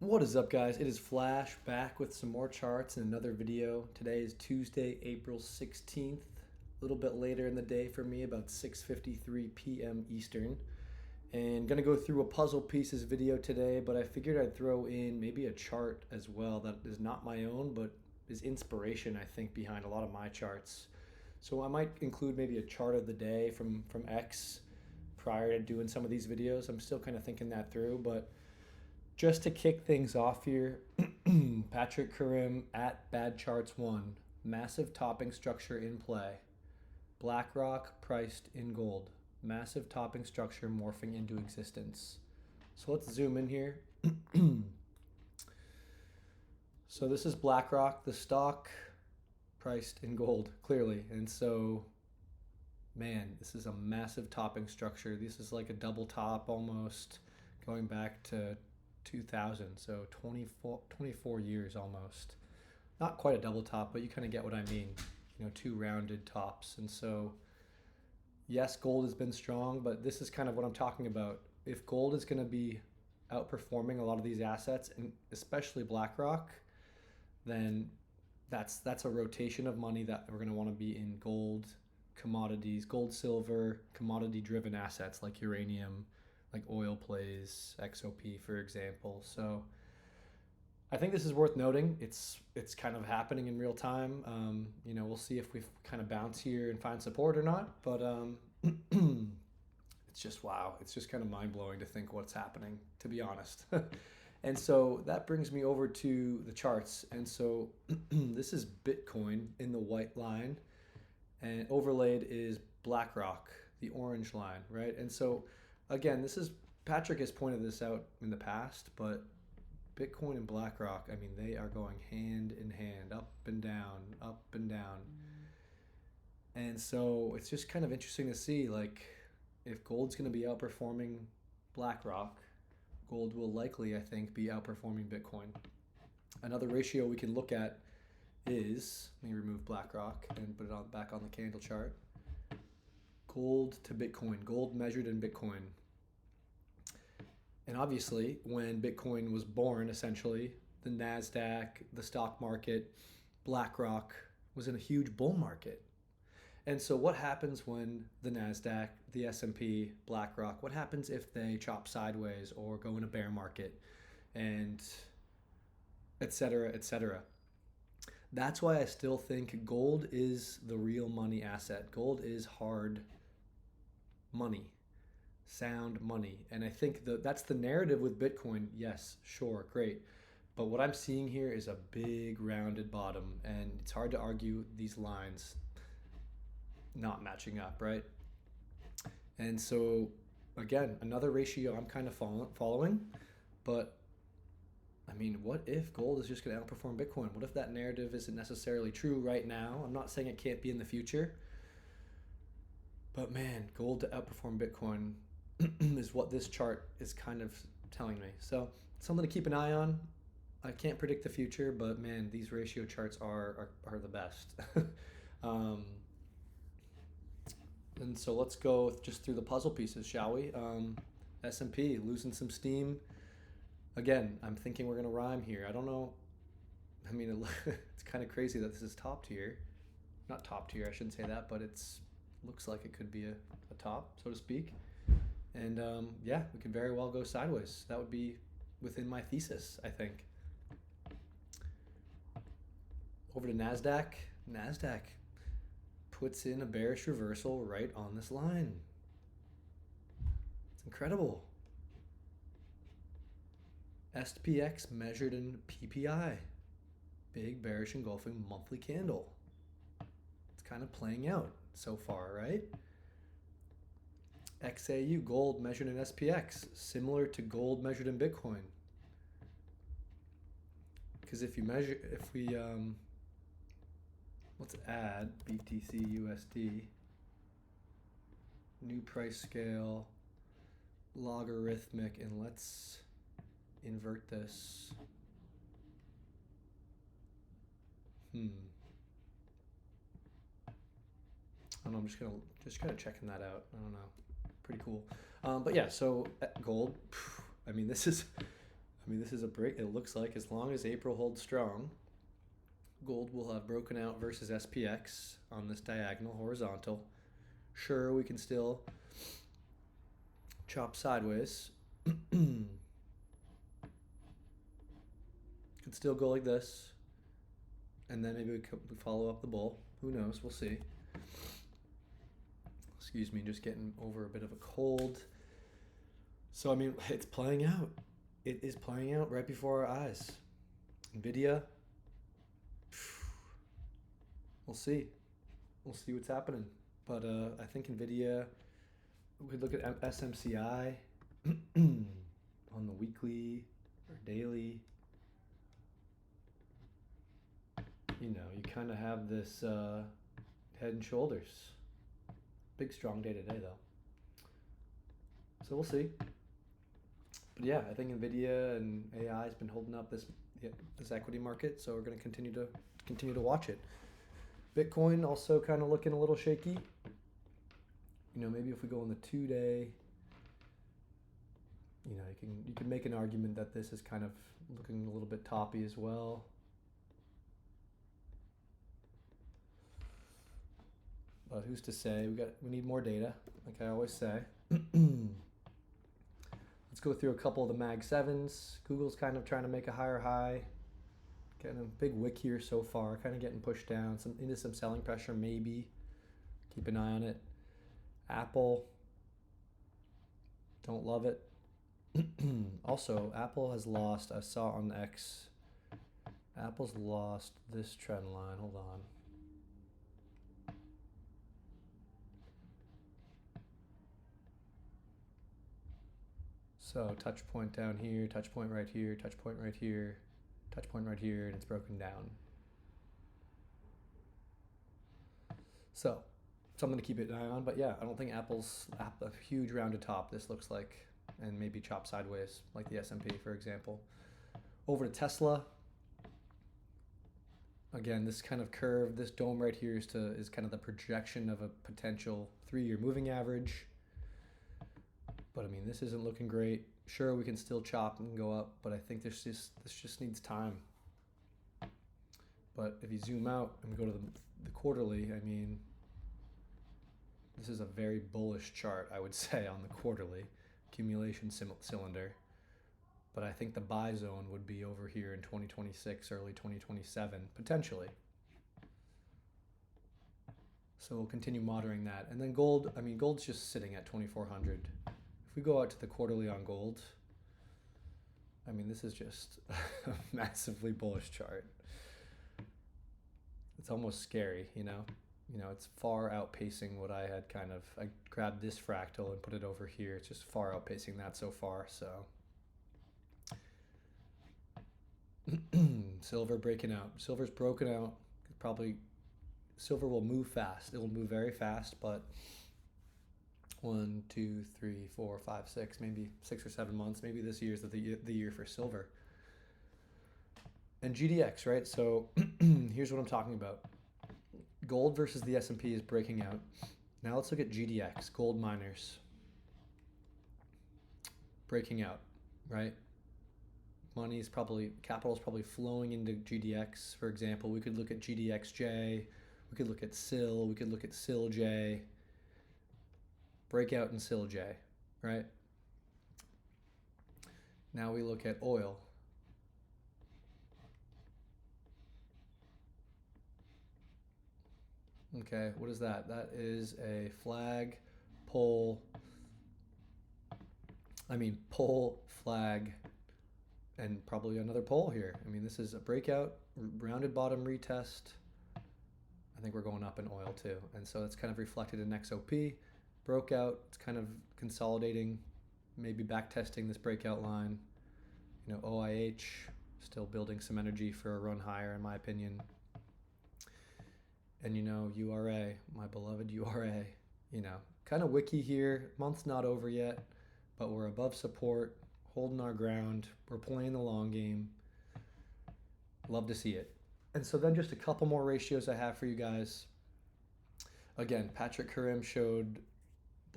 What is up, guys? It is Flash back with some more charts and another video. Today is Tuesday, April 16th. A little bit later in the day for me, about 6:53 p.m. Eastern. And gonna go through a puzzle pieces video today, but I figured I'd throw in maybe a chart as well that is not my own, but is inspiration, I think, behind a lot of my charts. So I might include maybe a chart of the day from X prior to doing some of these videos. I'm still kind of thinking that through, but just to kick things off here, Patrick Karim at Bad Charts 1. Massive topping structure in play. BlackRock priced in gold. Massive topping structure morphing into existence. So let's zoom in here. So this is BlackRock, the stock priced in gold, clearly. And so, man, this is a massive topping structure. This is like a double top almost, going back to 2000, so 24 years almost. Not quite a double top, but you kind of get what I mean. Two rounded tops. And so, yes, gold has been strong, but this is kind of what I'm talking about. If gold is going to be outperforming a lot of these assets, and especially BlackRock, then that's a rotation of money that we're going to want to be in gold, commodities, gold, silver, commodity-driven assets like uranium, like oil plays, XOP, for example. So I think this is worth noting. It's kind of happening in real time. We'll see if we kind of bounce here and find support or not. But it's just, wow. It's just kind of mind-blowing to think what's happening, to be honest. And so that brings me over to the charts. And so this is Bitcoin in the white line, and overlaid is BlackRock, the orange line, right? And so again, Patrick has pointed this out in the past, but Bitcoin and BlackRock, I mean, they are going hand in hand, up and down, up and down. And so it's just kind of interesting to see, like, if gold's going to be outperforming BlackRock, gold will likely, I think, be outperforming Bitcoin. Another ratio we can look at is, let me remove BlackRock and put it back on the candle chart. Gold to Bitcoin, gold measured in Bitcoin. And obviously, when Bitcoin was born, essentially, the NASDAQ, the stock market, BlackRock was in a huge bull market. And so what happens when the NASDAQ, the S&P, BlackRock, what happens if they chop sideways or go in a bear market, and et cetera, et cetera? That's why I still think gold is the real money asset. Gold is hard money, sound money. And I think that's the narrative with Bitcoin. Yes, sure, great. But what I'm seeing here is a big rounded bottom, and it's hard to argue these lines not matching up, right? And so, again, another ratio I'm kind of following. But I mean, what if gold is just going to outperform Bitcoin? What if that narrative isn't necessarily true right now? I'm not saying it can't be in the future. But man, gold to outperform Bitcoin is what this chart is kind of telling me. So something to keep an eye on. I can't predict the future, but man, these ratio charts are the best. And so let's go just through the puzzle pieces, shall we? S&P losing some steam. Again, I'm thinking we're going to rhyme here. I don't know. I mean, it's kind of crazy that this is top tier. Not top tier, I shouldn't say that, but it's looks like it could be a top, so to speak. And yeah, we could very well go sideways. That would be within my thesis, I think. Over to NASDAQ. NASDAQ puts in a bearish reversal right on this line. It's incredible. SPX measured in PPI. Big bearish engulfing monthly candle. It's kind of playing out so far, right? XAU, gold measured in SPX, similar to gold measured in Bitcoin. Because let's add BTC USD, new price scale, logarithmic, and let's invert this. I don't know, I'm just kind of checking that out. I don't know. Pretty cool. But yeah, so gold, I mean, this is I mean, this is a break. It looks like as long as April holds strong, gold will have broken out versus SPX on this diagonal horizontal. Sure, we can still chop sideways. Could still go like this, and then maybe we follow up the bull. Who knows? We'll see. Excuse me, just getting over a bit of a cold. So, I mean, it's playing out. It is playing out right before our eyes. NVIDIA, we'll see. We'll see what's happening. But I think NVIDIA, we could look at SMCI on the weekly or daily. You know, you kind of have this head and shoulders. Big strong day today, though. So we'll see. But yeah, I think NVIDIA and AI has been holding up this equity market, so we're going to continue to watch it. Bitcoin also kind of looking a little shaky. You know, maybe if we go on the 2-day, you know, you can make an argument that this is kind of looking a little bit toppy as well. But who's to say? We need more data, like I always say. Let's go through a couple of the Mag 7s. Google's kind of trying to make a higher high. Getting a big wick here so far, kind of getting pushed down into some selling pressure maybe. Keep an eye on it. Apple, don't love it. Also, Apple has lost, I saw on X, Apple's lost this trend line. Hold on. So touch point down here, touch point right here, touch point right here, touch point right here, and it's broken down. So something to keep an eye on. But yeah, I don't think Apple's a huge rounded top, this looks like, and maybe chop sideways like the S&P, for example. Over to Tesla. Again, this kind of curve, this dome right here is kind of the projection of a potential 3-year moving average. But I mean, this isn't looking great. Sure, we can still chop and go up, but I think this just needs time. But if you zoom out and go to the quarterly, I mean, this is a very bullish chart, I would say, on the quarterly accumulation cylinder. But I think the buy zone would be over here in 2026, early 2027, potentially. So we'll continue monitoring that. And then gold, I mean, gold's just sitting at 2,400. If we go out to the quarterly on gold, I mean, this is just a massively bullish chart. It's almost scary, you know? You know, it's far outpacing what I had I grabbed this fractal and put it over here. It's just far outpacing that so far, so. Silver breaking out. Silver's broken out. Silver will move fast. It will move very fast, but 1, 2, 3, 4, 5, 6, maybe 6 or 7 months. Maybe this year's the year for silver. And GDX, right? So here's what I'm talking about. Gold versus the S&P is breaking out. Now let's look at GDX, gold miners. Breaking out, right? Capital is probably flowing into GDX. For example, we could look at GDXJ, we could look at SIL, we could look at SILJ. Breakout in SILJ, right? Now we look at oil. Okay, what is that? That is a flag, pole, flag, and probably another pole here. I mean, this is a breakout, rounded bottom retest. I think we're going up in oil too. And so it's kind of reflected in XOP. Broke out, it's kind of consolidating, maybe back testing this breakout line. You know, OIH still building some energy for a run higher, in my opinion. And you know, URA, my beloved URA, you know, kind of wicky here. Month's not over yet, but we're above support, holding our ground. We're playing the long game. Love to see it. And so then just a couple more ratios I have for you guys. Again, Patrick Karim showed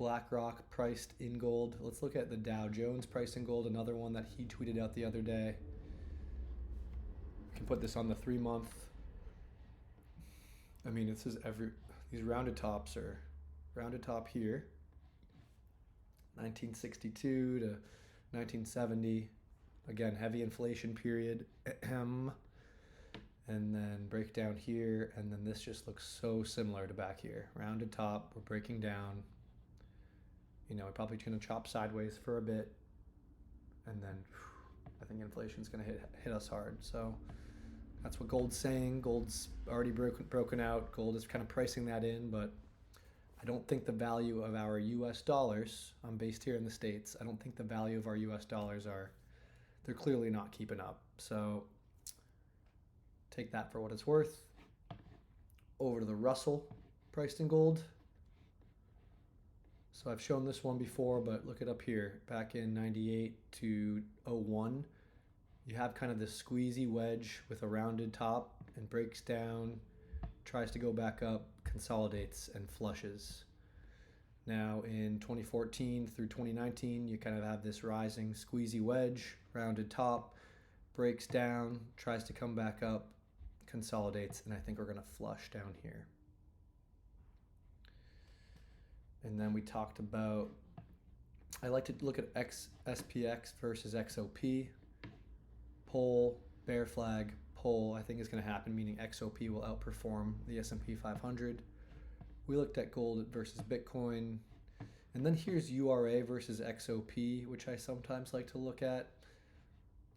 BlackRock priced in gold. Let's look at the Dow Jones priced in gold, another one that he tweeted out the other day. We can put this on the 3-month. I mean, this is these rounded tops are rounded top here, 1962 to 1970. Again, heavy inflation period. And then break down here, and then this just looks so similar to back here. Rounded top, we're breaking down. You know, we're probably going to chop sideways for a bit, and then I think inflation's going to hit us hard. So that's what gold's saying. Gold's already broken out. Gold is kind of pricing that in, but I don't think the value of our U.S. dollars, I'm based here in the States, I don't think the value of our U.S. dollars they're clearly not keeping up. So take that for what it's worth. Over to the Russell priced in gold. So I've shown this one before, but look it up here. Back in 98 to 01, you have kind of this squeezy wedge with a rounded top and breaks down, tries to go back up, consolidates and flushes. Now in 2014 through 2019, you kind of have this rising squeezy wedge, rounded top, breaks down, tries to come back up, consolidates, and I think we're going to flush down here. And then we talked about, I like to look at SPX versus XOP. Pull, bear flag, pull, I think is going to happen, meaning XOP will outperform the S&P 500. We looked at gold versus Bitcoin. And then here's URA versus XOP, which I sometimes like to look at.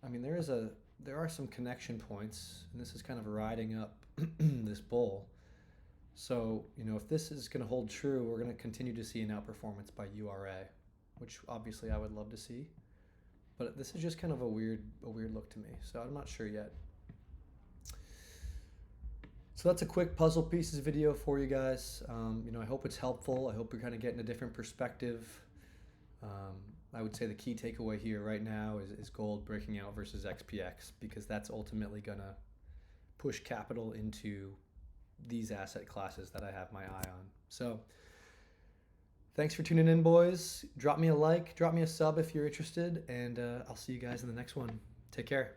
I mean, there are some connection points, and this is kind of riding up this bull. So, you know, if this is going to hold true, we're going to continue to see an outperformance by URA, which obviously I would love to see. But this is just kind of a weird look to me, so I'm not sure yet. So that's a quick puzzle pieces video for you guys. You know, I hope it's helpful. I hope you're kind of getting a different perspective. I would say the key takeaway here right now is gold breaking out versus XPX, because that's ultimately going to push capital into these asset classes that I have my eye on. So thanks for tuning in, boys. Drop me a like, drop me a sub if you're interested, and I'll see you guys in the next one. Take care.